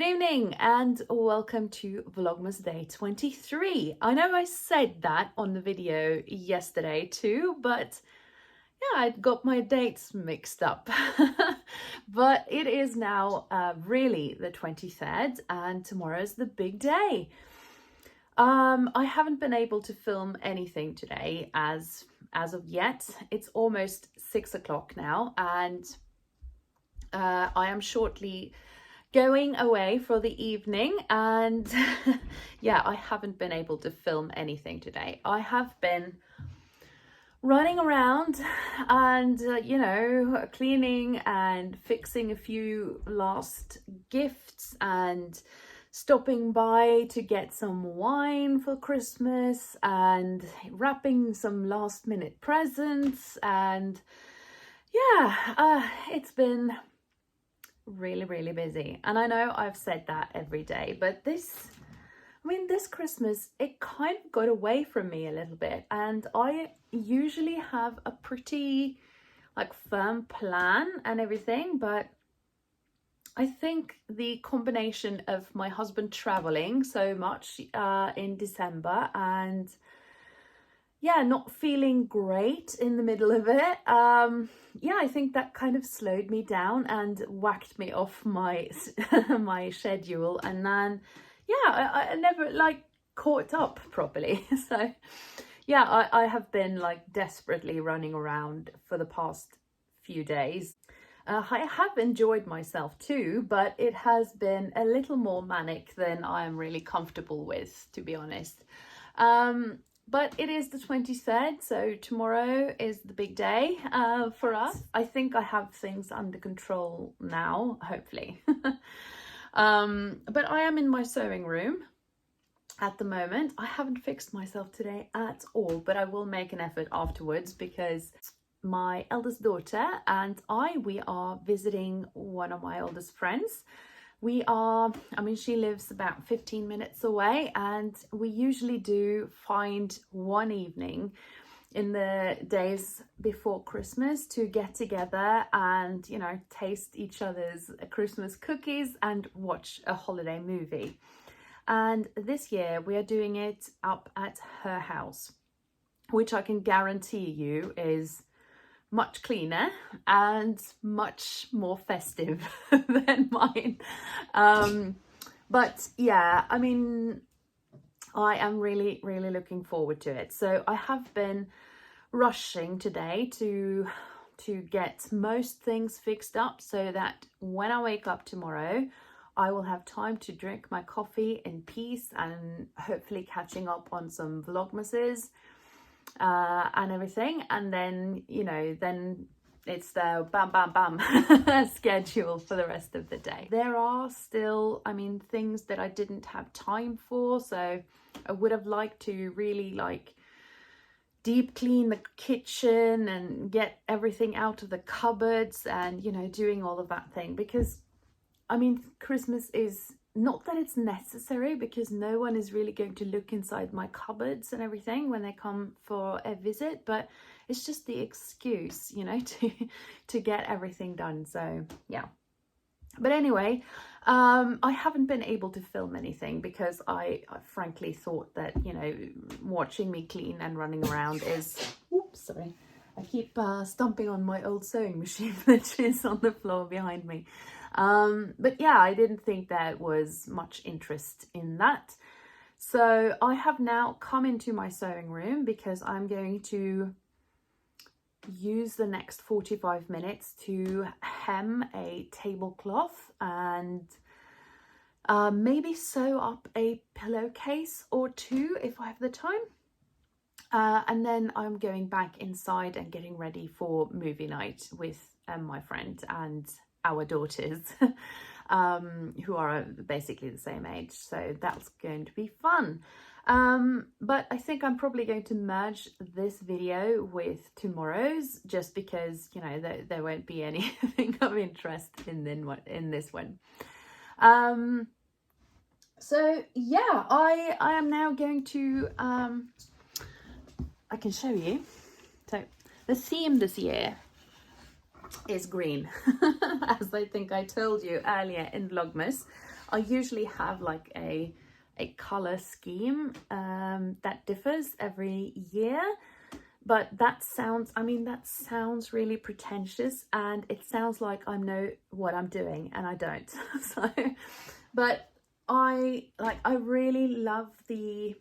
evening and welcome to Vlogmas day 23. I know I said that on the video yesterday too, but yeah, I got my dates mixed up. But it is now really the 23rd and tomorrow's the big day. I haven't been able to film anything today as of yet. It's almost 6 o'clock now, and I am shortly going away for the evening, and yeah, I haven't been able to film anything today. I have been running around and you know, cleaning and fixing a few last gifts and stopping by to get some wine for Christmas and wrapping some last minute presents, and yeah, it's been really busy. And I know I've said that every day, but this Christmas, it kind of got away from me a little bit, and I usually have a pretty firm plan and everything, but I think the combination of my husband traveling so much in December and yeah, not feeling great in the middle of it, yeah, I think that kind of slowed me down and whacked me off my my schedule, and then yeah, I never caught up properly. So yeah, I have been desperately running around for the past few days. I have enjoyed myself too, but it has been a little more manic than I am really comfortable with, to be honest. But it is the 23rd, so tomorrow is the big day for us. I think I have things under control now, hopefully. But I am in my sewing room at the moment. I haven't fixed myself today at all, but I will make an effort afterwards because my eldest daughter and we are visiting one of my oldest friends. She lives about 15 minutes away, and we usually do find one evening in the days before Christmas to get together and, you know, taste each other's Christmas cookies and watch a holiday movie. And this year we are doing it up at her house, which I can guarantee you is much cleaner and much more festive than mine. But yeah, I mean, I am really looking forward to it. So I have been rushing today to get most things fixed up so that when I wake up tomorrow, I will have time to drink my coffee in peace and hopefully catching up on some Vlogmases and everything. And then, you know, then it's the bam schedule for the rest of the day. There are still, things that I didn't have time for, so I would have liked to really deep clean the kitchen and get everything out of the cupboards and, you know, doing all of that thing, because Christmas is not that it's necessary, because no one is really going to look inside my cupboards and everything when they come for a visit, but it's just the excuse, you know, to get everything done. So yeah, but anyway, I haven't been able to film anything because I frankly thought that, you know, watching me clean and running around is, oops, sorry, I keep stomping on my old sewing machine which is on the floor behind me. But yeah, I didn't think there was much interest in that. So I have now come into my sewing room because I'm going to use the next 45 minutes to hem a tablecloth and maybe sew up a pillowcase or two if I have the time. And then I'm going back inside and getting ready for movie night with my friend and our daughters, who are basically the same age, so that's going to be fun. But I think I'm probably going to merge this video with tomorrow's, just because, you know, there won't be anything of interest in this one. So yeah, I am now going to I can show you. So the theme this year is green, as I think I told you earlier in Vlogmas. I usually have like a color scheme that differs every year, but that sounds, I mean, that sounds really pretentious, and it sounds like I know what I'm doing and I don't. So, but I really love the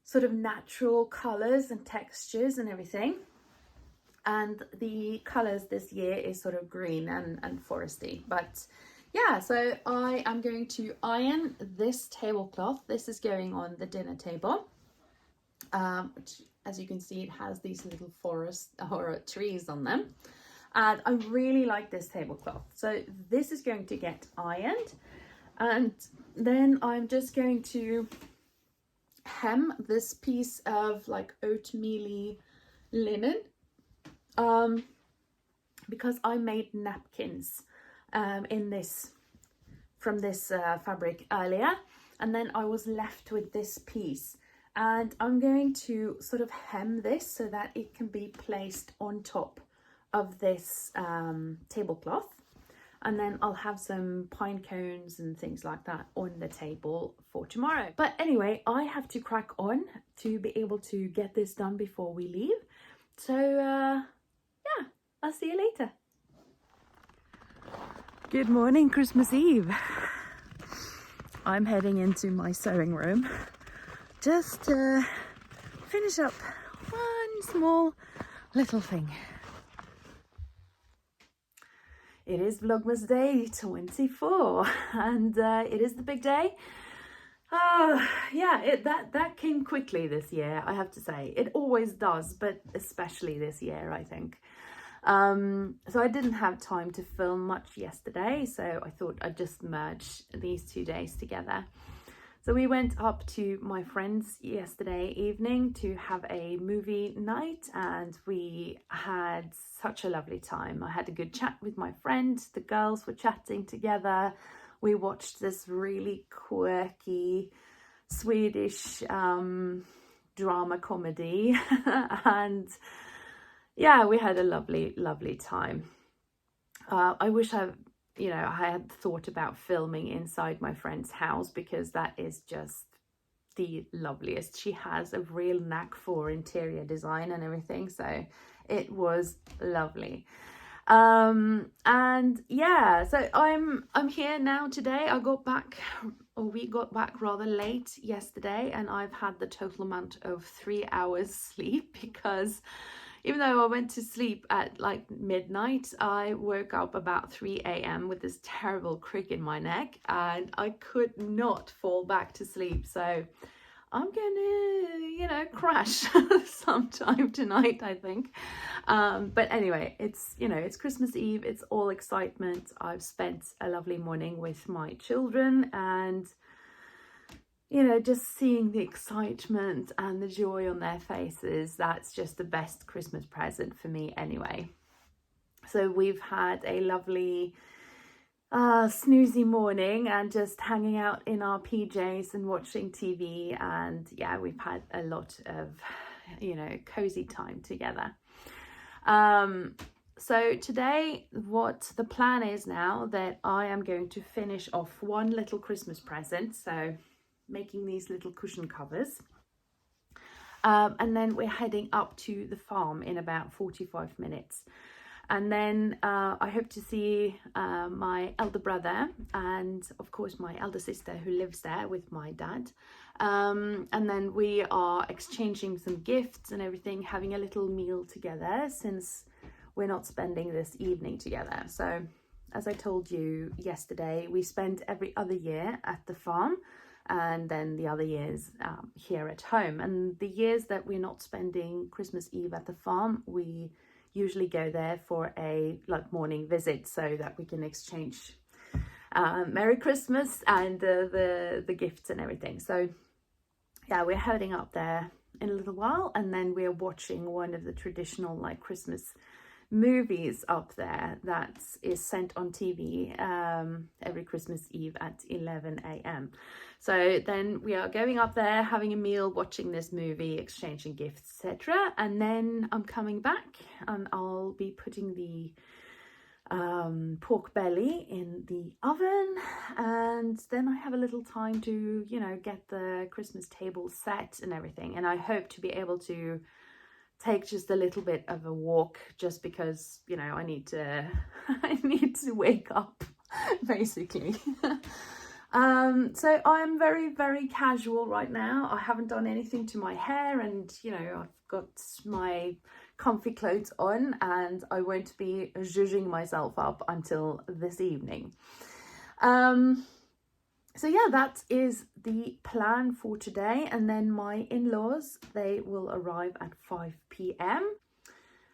sort of natural colors and textures and everything. And the colors this year is sort of green and foresty. But yeah, so I am going to iron this tablecloth. This is going on the dinner table, which, as you can see, it has these little forest or trees on them. And I really like this tablecloth. So this is going to get ironed, and then I'm just going to hem this piece of like oatmeal linen, because I made napkins from this fabric earlier, and then I was left with this piece, and I'm going to sort of hem this so that it can be placed on top of this tablecloth. And then I'll have some pine cones and things like that on the table for tomorrow. But anyway, I have to crack on to be able to get this done before we leave. So yeah, I'll see you later. Good morning, Christmas Eve. I'm heading into my sewing room just to finish up one small little thing. It is Vlogmas Day 24, and it is the big day. Yeah, that came quickly this year, I have to say. It always does, but especially this year, I think. So I didn't have time to film much yesterday, so I thought I'd just merge these 2 days together. So we went up to my friend's yesterday evening to have a movie night, and we had such a lovely time. I had a good chat with my friend. The girls were chatting together. We watched this really quirky Swedish drama comedy and yeah, we had a lovely time. I wish I had thought about filming inside my friend's house, because that is just the loveliest. She has a real knack for interior design and everything, so it was lovely. And yeah, so I'm here now today. We got back rather late yesterday, and I've had the total amount of 3 hours sleep, because even though I went to sleep at like midnight, I woke up about 3 a.m. with this terrible crick in my neck, and I could not fall back to sleep. So I'm gonna, crash sometime tonight, I think. But anyway, it's Christmas Eve. It's all excitement. I've spent a lovely morning with my children, and just seeing the excitement and the joy on their faces, that's just the best Christmas present for me anyway. So we've had a lovely snoozy morning and just hanging out in our PJs and watching TV, and yeah, we've had a lot of cozy time together. So today, what the plan is now, that I am going to finish off one little Christmas present, so making these little cushion covers, and then we're heading up to the farm in about 45 minutes, and then I hope to see my elder brother and of course my elder sister, who lives there with my dad, and then we are exchanging some gifts and everything, having a little meal together, since we're not spending this evening together. So as I told you yesterday, we spend every other year at the farm, and then the other years here at home. And the years that we're not spending Christmas Eve at the farm, we usually go there for a morning visit, so that we can exchange Merry Christmas and the gifts and everything. So yeah, we're heading up there in a little while, and then we're watching one of the traditional Christmas movies up there that is sent on TV every Christmas Eve at 11 a.m. So then we are going up there, having a meal, watching this movie, exchanging gifts, etc. And then I'm coming back, and I'll be putting the pork belly in the oven, and then I have a little time to, you know, get the Christmas table set and everything. And I hope to be able to take just a little bit of a walk, just because, you know, I need to I need to wake up basically. So I'm very, very casual right now. I haven't done anything to my hair, and, you know, I've got my comfy clothes on, and I won't be zhuzhing myself up until this evening. So yeah, that is the plan for today. And then my in-laws, they will arrive at 5 p.m.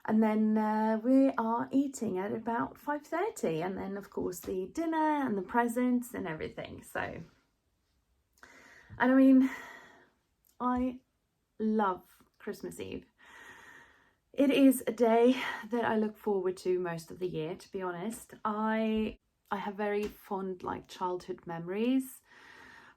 and then we are eating at about 5:30, and then of course the dinner and the presents and everything. So, and I mean, I love Christmas Eve. It is a day that I look forward to most of the year, to be honest. I have very fond, like, childhood memories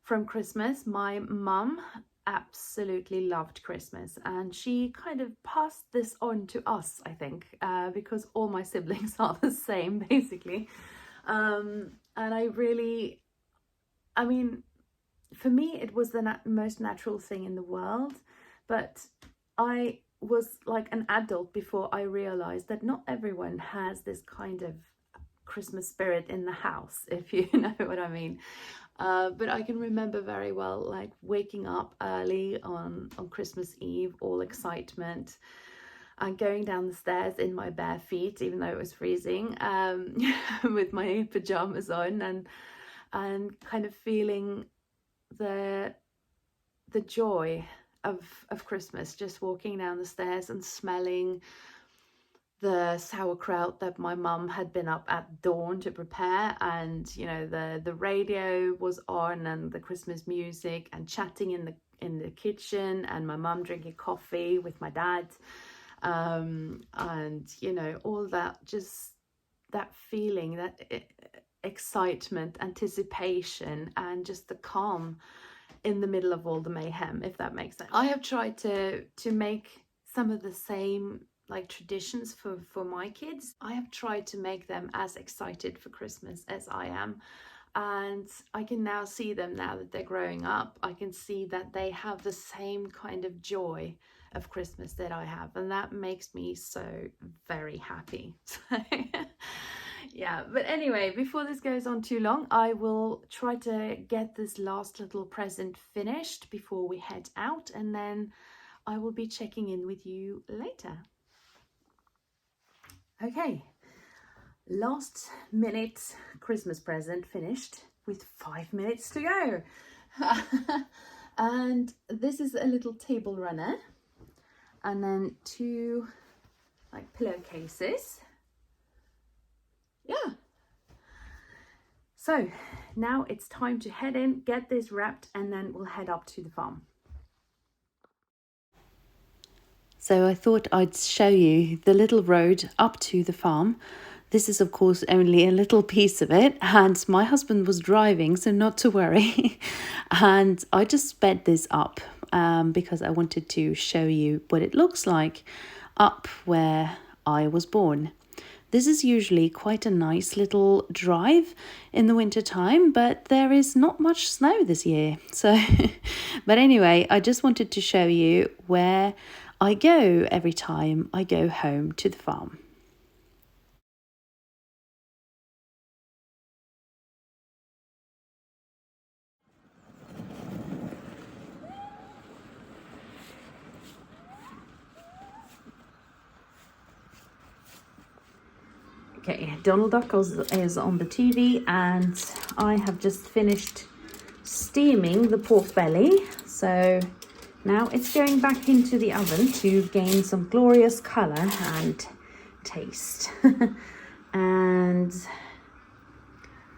from Christmas. My mum absolutely loved Christmas, and she kind of passed this on to us, I think, because all my siblings are the same basically. And I mean, for me it was the most natural thing in the world, but I was like an adult before I realized that not everyone has this kind of Christmas spirit in the house, if you know what I mean. But I can remember very well, like, waking up early on Christmas Eve, all excitement, and going down the stairs in my bare feet, even though it was freezing, with my pajamas on, and kind of feeling the joy of Christmas, just walking down the stairs and smelling the sauerkraut that my mum had been up at dawn to prepare, and, you know, the radio was on, and the Christmas music, and chatting in the kitchen, and my mum drinking coffee with my dad, and, you know, all that, just that feeling, that excitement, anticipation, and just the calm in the middle of all the mayhem, if that makes sense. I have tried to make some of the same, like, traditions for my kids. I have tried to make them as excited for Christmas as I am, and I can now see them, now that they're growing up, I can see that they have the same kind of joy of Christmas that I have, and that makes me so very happy. Yeah, but anyway, before this goes on too long, I will try to get this last little present finished before we head out, and then I will be checking in with you later. Okay, last minute Christmas present finished with 5 minutes to go. And this is a little table runner, and then 2 like pillowcases. Yeah. So now it's time to head in, get this wrapped, and then we'll head up to the farm. So I thought I'd show you the little road up to the farm. This is, of course, only a little piece of it, and my husband was driving, so not to worry. And I just sped this up because I wanted to show you what it looks like up where I was born. This is usually quite a nice little drive in the winter time, but there is not much snow this year. So, but anyway, I just wanted to show you where I go every time I go home to the farm. Okay, Donald Duck is on the TV, and I have just finished steaming the pork belly. So now it's going back into the oven to gain some glorious color and taste. And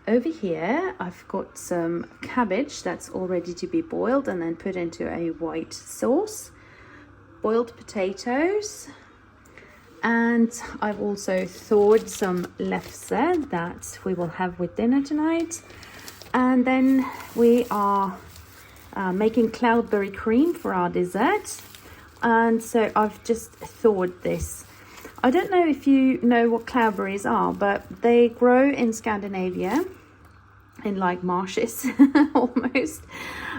over here I've got some cabbage that's all ready to be boiled and then put into a white sauce, boiled potatoes, and I've also thawed some lefse that we will have with dinner tonight. And then we are making cloudberry cream for our dessert. And so I've just thawed this I don't know if you know what cloudberries are, but they grow in Scandinavia in like marshes almost,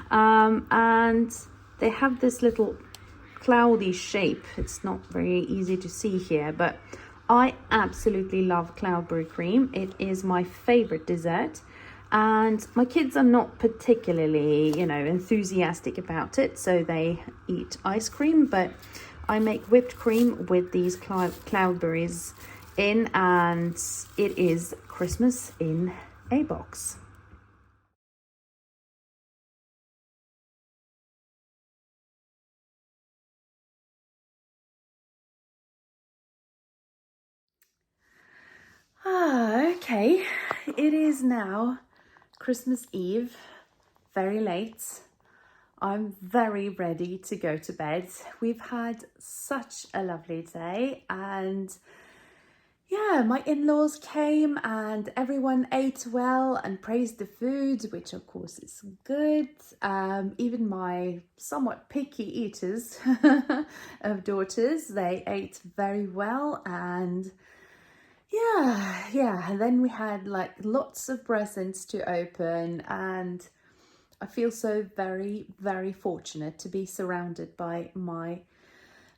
and they have this little cloudy shape. It's not very easy to see here, but I absolutely love cloudberry cream. It is my favorite dessert, and my kids are not particularly, you know, enthusiastic about it, so they eat ice cream, but I make whipped cream with these cloudberries in, and it is Christmas in a box. Okay, it is now Christmas Eve, very late. I'm very ready to go to bed. We've had such a lovely day, and yeah, my in-laws came and everyone ate well and praised the food, which of course is good. Even my somewhat picky eaters of daughters, they ate very well, and yeah. And then we had like lots of presents to open, and I feel so very, very fortunate to be surrounded by my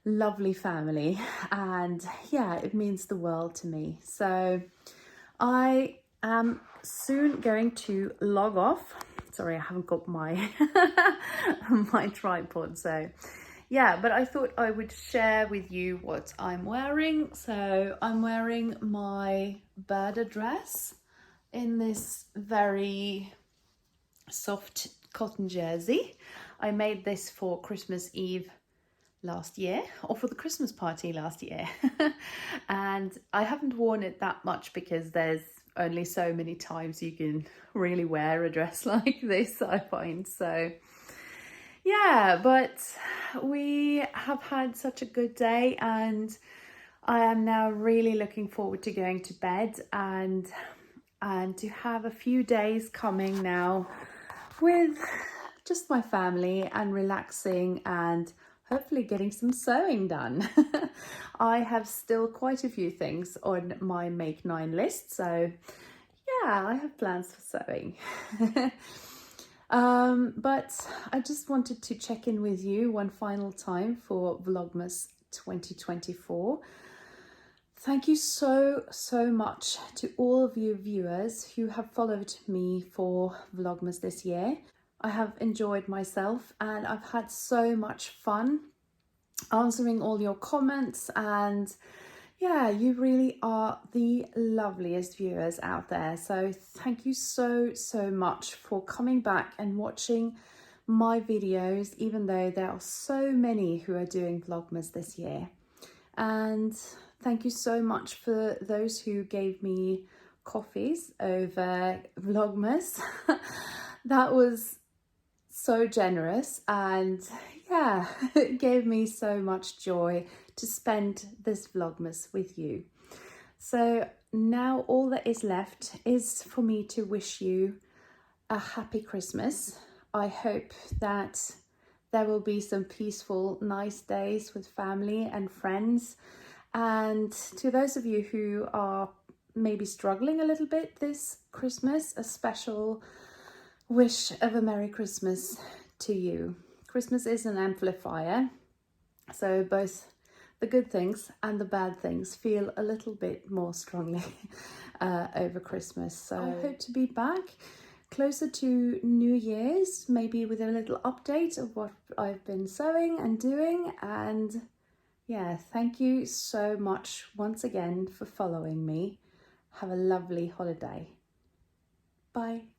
lovely family, and yeah, it means the world to me. So I am soon going to log off. Sorry, I haven't got my my tripod, so yeah, but I thought I would share with you what I'm wearing. So I'm wearing my Berda dress in this very soft cotton jersey. I made this for Christmas Eve last year, or for the Christmas party last year. And I haven't worn it that much because there's only so many times you can really wear a dress like this, I find. So yeah, but we have had such a good day, and I am now really looking forward to going to bed and to have a few days coming now with just my family and relaxing and hopefully getting some sewing done. I have still quite a few things on my Make 9 list, so yeah, I have plans for sewing. But I just wanted to check in with you one final time for Vlogmas 2024. Thank you so much to all of you viewers who have followed me for Vlogmas this year. I have enjoyed myself, and I've had so much fun answering all your comments, and yeah, you really are the loveliest viewers out there. So thank you so much for coming back and watching my videos, even though there are so many who are doing Vlogmas this year. And thank you so much for those who gave me coffees over Vlogmas. That was so generous, and yeah, it gave me so much joy to spend this Vlogmas with you. So now all that is left is for me to wish you a happy Christmas. I hope that there will be some peaceful, nice days with family and friends. And to those of you who are maybe struggling a little bit this Christmas, a special wish of a Merry Christmas to you. Christmas is an amplifier, so both the good things and the bad things feel a little bit more strongly over Christmas. So I hope to be back closer to New Year's, maybe with a little update of what I've been sewing and doing. And yeah, thank you so much once again for following me. Have a lovely holiday. Bye.